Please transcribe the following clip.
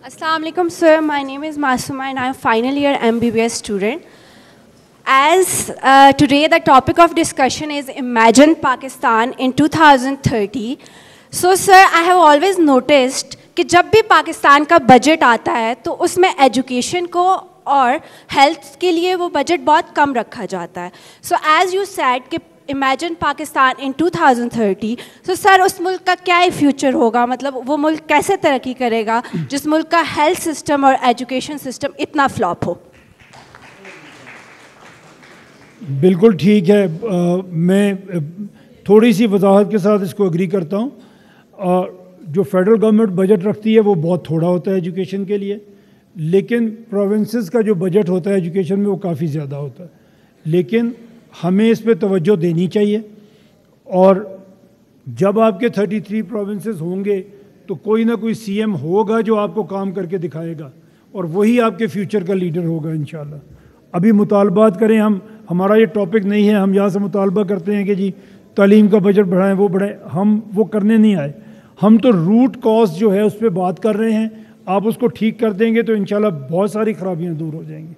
Assalamu alaikum, sir. My name is Masuma and I'm final year MBBS student. As today the topic of discussion is Imagine Pakistan in 2030. So sir, I have always noticed کہ جب بھی پاکستان کا budget آتا ہے تو اس میں education کو اور ہیلتھ کے لیے وہ بجٹ بہت کم رکھا جاتا ہے. سو ایز یو سیڈ کہ امیجن پاکستان ان 2030. سو سر اس ملک کا کیا فیوچر ہوگا, مطلب وہ ملک کیسے ترقی کرے گا جس ملک کا ہیلتھ سسٹم اور ایجوکیشن سسٹم اتنا فلاپ ہو؟ بالکل ٹھیک ہے, میں تھوڑی سی وضاحت کے ساتھ اس کو اگری کرتا ہوں. جو فیڈرل گورنمنٹ بجٹ رکھتی ہے وہ بہت تھوڑا ہوتا ہے ایجوکیشن کے لیے, لیکن پروونسز کا جو بجٹ ہوتا ہے ایجوکیشن میں وہ کافی زیادہ ہوتا ہے. لیکن ہمیں اس پہ توجہ دینی چاہیے, اور جب آپ کے 33 پروونسز ہوں گے تو کوئی نہ کوئی سی ایم ہوگا جو آپ کو کام کر کے دکھائے گا, اور وہی آپ کے فیوچر کا لیڈر ہوگا انشاءاللہ. ابھی مطالبات کریں, ہمارا یہ ٹاپک نہیں ہے, ہم یہاں سے مطالبہ کرتے ہیں کہ جی تعلیم کا بجٹ بڑھائیں, وہ بڑھائیں, ہم وہ کرنے نہیں آئے. ہم تو روٹ کاز جو ہے اس پہ بات کر رہے ہیں. آپ اس کو ٹھیک کر دیں گے تو انشاءاللہ بہت ساری خرابیاں دور ہو جائیں گی.